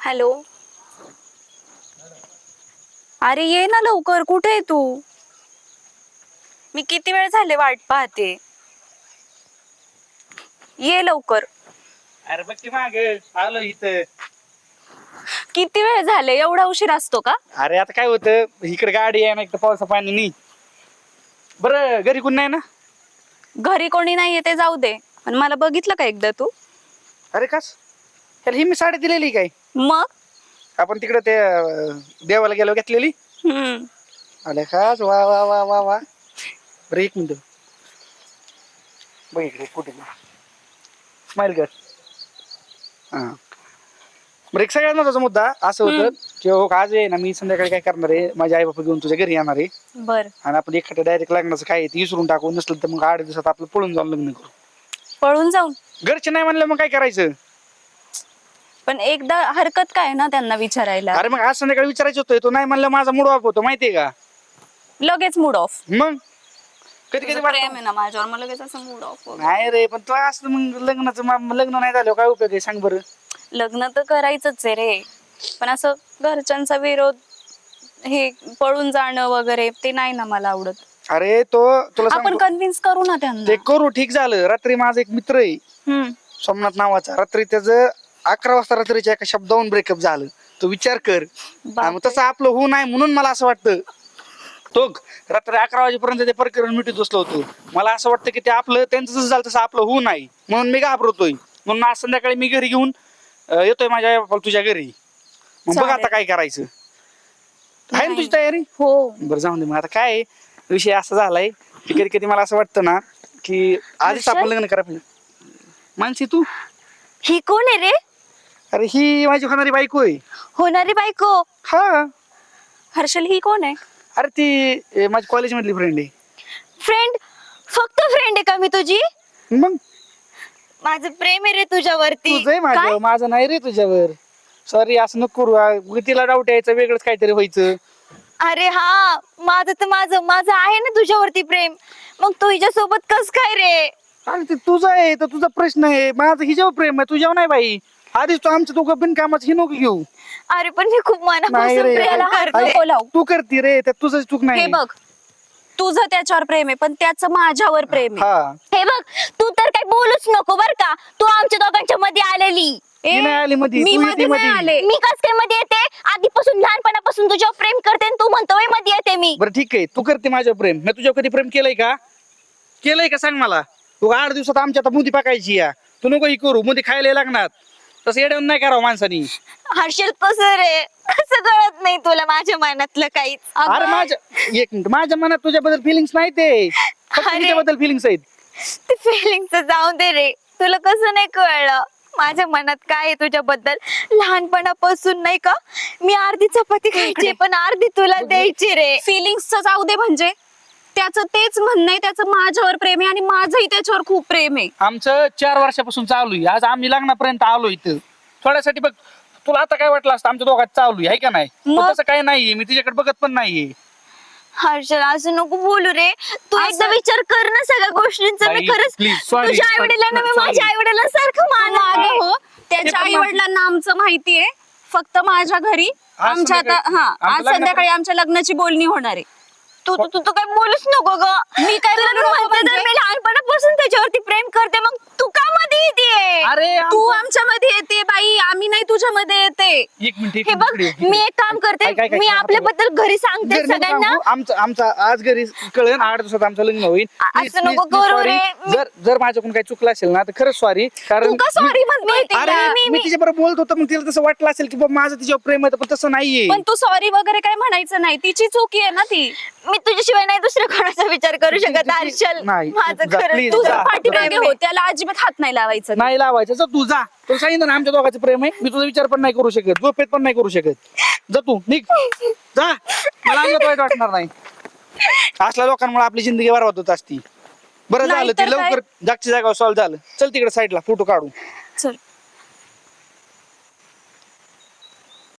Hello. अरे ये ना लवकर, कुठे आहे तू? मी किती वेळ झाले वाट पाहते. ये लवकर. अरे बघ की मागे आलो इथं. किती वेळ झाले? एवढा उशीर असतो का? अरे आता काय होतं, इकडे गाडी आहे ना, एक तर पावसा पाणी नाही. बरं घरी कोण नाही ना? घरी कोणी नाहीये ते जाऊ दे, पण मला बघितलं का एकदा तू? अरे कास त्याला ही मी साडी दिलेली काय? मग आपण तिकडे ते देवाला गेलो घेतलेली. हम्म. आले खास वा वा वा वा वा. बरं एक मिनिट बघ इकडे कुठे स्माइल कर. हा बरं एक सगळ्यात महत्वाचा मुद्दा असं होतं की हो आज आहे ना, मी संध्याकाळी काय करणार आहे, माझे आई बाबा घेऊन तुझ्या घरी येणार आहे. बर. आणि आपण एखाद्या डायरेक्ट लग्नाचं काय आहे ते विसरून टाकू, नसलं तर मग 8 दिवसात आपलं पळून जाऊन लग्न करू. पळून जाऊन? घरचे नाही म्हणलं मग काय करायचं? पण एकदा हरकत काय ना त्यांना विचारायला? अरे मग आज संध्याकाळी विचारायचं होतं, तो नाही म्हणलं माझा मूड ऑफ होतो माहितीये का? लगेच मूड ऑफ? मग कधी कधी प्रेम आहे ना माझ्यावर, मला लगेच असं मूड ऑफ होतं. नाही रे, पण तो असं मग लग्न नाही झालं काय उपयोग आहे सांग बरं? लग्न तर करायचंच आहे रे, पण असं घरच्यांचा विरोध, हे पळून जाणं वगैरे ते नाही ना मला आवडत. अरे तो तुला आपण सांगतो, कन्व्हिन्स करू ना त्यांना. ते करू ठीक झालं. रात्री माझा एक मित्र आहे हम्म. सोमनाथ नावाचा, रात्री त्याचं 11 वाजता रात्रीच्या एका शब्दावरून ब्रेकअप झालं. तो विचार कर. आणि मग तसं आपलं होऊ नाही म्हणून मला असं वाटतं, तो रात्री 11 वाजेपर्यंत ते प्रकरण मिटून बसलो होतो. मला असं वाटतं की ते आपलं त्यांचं जसं झालं तसं आपलं होऊ नाही म्हणून मी घाबरतोय. म्हणून आज संध्याकाळी मी घरी घेऊन येतोय माझ्या आई बापाला तुझ्या घरी. मग बघ आता काय करायचं. आहे ना तुझी तयारी? हो. बरं जाऊन दे. मग आता काय विषय असा झालाय की कधी कधी मला असं वाटतं ना की आधीच आपण लग्न करा. मानसी तू? ही कोण आहे रे? अरे ही माझी होणारी बायको आहे. होणारी बायको? हा. हर्षल ही कोण आहे? अरे ती माझी कॉलेज मधली फ्रेंड आहे. फ्रेंड? फक्त फ्रेंड आहे का मी तुझी? मग माझं प्रेम आहे रे तुझ्यावरती. तुझं आहे माझ्यावर, माझं नाही रे तुझ्यावर. सॉरी असं नको करू. तिला डाऊट यायचं, वेगळंच काहीतरी व्हायचं. अरे हा, माझं तर माझं आहे ना तुझ्यावरती प्रेम, मग तुझ्या सोबत कस काय रे? अरे ते तुझं आहे तर तुझा प्रश्न आहे, माझं हिच्यावर प्रेम आहे, तुझ्यावर नाही बाई. आधीच तू आमच्या दोघं बिनकामाचं ही नको घेऊ. अरे पण मी खूप नाही मनापासून रे, प्रेम करते. तू करते रे, त्यात तुझं चूक नाही. हे बघ, तुझं त्याच्यावर प्रेम आहे पण त्याचं माझ्यावर प्रेम आहे. हा. हे बघ, तू तर काही बोलूच नको बर का. तू आमच्या दोघांच्या मध्ये आलेली. ती नाही आली मध्ये, मी तू मध्ये येते नाही मध्ये. आले. मी कस काय मध्ये येते? आधीपासून लहानपणापासून तुझ्यावर प्रेम करते आणि तू म्हणतोय मध्ये येते मी. बरं ठीक आहे, तू करते माझ्यावर प्रेम, मी तुझ्यावर कधी प्रेम केलंय का? केलंय का सांग मला. तू 8 दिवसात आमच्या आता मुदी पाकायची या, तू नको ही करू. मुदी खायला लागणार, तसं येड्यावर नाही करावं माणसानी. हर्षल कसं रे, कसं कळत नाही तुला माझ्या मनातलं काहीच? अरे माझ्या एक मिनिट, माझ्या मनात तुझ्याबद्दल फिलिंग्स नाही, ते फक्त तुझ्याबद्दल फिलिंग्स आहेत. ते फिलिंगच जाऊ दे रे, तुला कसं नाही कळलं माझ्या मनात काय आहे तुझ्याबद्दल? लहानपणापासून नाही का मी अर्धी चपाती खायची पण अर्धी तुला द्यायची रे. फिलिंग्स जाऊ दे, म्हणजे त्याचं तेच म्हणणं आहे, त्याचं माझ्यावर प्रेम आहे आणि माझंही त्याच्यावर खूप प्रेम आहे. आमचं 4 वर्षापासून चालू आहे, आज आम्ही लग्नापर्यंत आलो इथं थोड्यासाठी. बघ तुला आता काय वाटलं असतं, आमच्या दोघात चालू आहे का नाही? मग? तसं काही नाहीये, मी तिच्याकडे बघत पण नाहीये. हर्षल असं नको बोलू रे, तू एकदा विचार कर ना सगळ्या गोष्टींचा. मी बाई, खरंच please, sorry, तुझ्या आई वडिलांना मी sorry. माझ्या आई वडिलांसारखं मागे मानते. हो, त्याच्या पण आई वडिलांना आमचं माहितीये. फक्त माझ्या घरी आज आमच्या आता संध्याकाळी- आज आमचं संध्याकाळी आमच्या लग्नाची बोलणी होणार आहे. तू तू तू काय बोलूच नको ग. मी काय तुला बोलू नको म्हणते तर म्हणजे? मी लहानपणापासून त्याच्यावरती प्रेम करते, मग तू का मध्ये येते? अरे तू आमच्या मध्ये येते बाई, आम्ही नाही तुझ्या मध्ये येते. एक मिनिट, हे बघ, मी एक काम करते, मी आपल्याबद्दल घरी सांगते सगळ्यांना. आमचा आज घरी कळेल, 8 दिवसात आमचं लग्न होईल. असं नको करू रे. जर माझ्याकडून काही चुकलं असेल ना तर खरंच सॉरी. कारण तू का सॉरी म्हणतोय ते? अरे मी तिच्याबरोबर बोलत होतो, मग तिला तसं वाटलं असेल की बाबा माझं तिच्यावर प्रेम आहे, पण तसं नाहीये. पण तू सॉरी वगैरे काय म्हणायचं नाही, तिची चुकी आहे ना ती. मी तुझ्याशिवाय नाही दुसऱ्या कोणाचा विचार करू शकत हर्षल. नाही. माझं जा, खरंच please, तू जा. जर पाठीमागे प्रेम हो, त्याला अजिबात हात नाही लावायचं. नाही लावायचं. जा तू, जा. तुला सांगितलं ना आमच्या दोघांचं प्रेम आहे, मी तुझा विचार पण नाही करू शकत, झोपेत पण नाही करू शकत. जा तू, निघ जा, मला अंगात वाईट वाटणार नाही. असल्या लोकांमुळे आपली जिंदगी बरबाद होत असती. बरं झालं नाहीतर ते लवकर जागच्या जागावर सॉल्व्ह झालं. चल तिकडे साईडला फोटो काढू.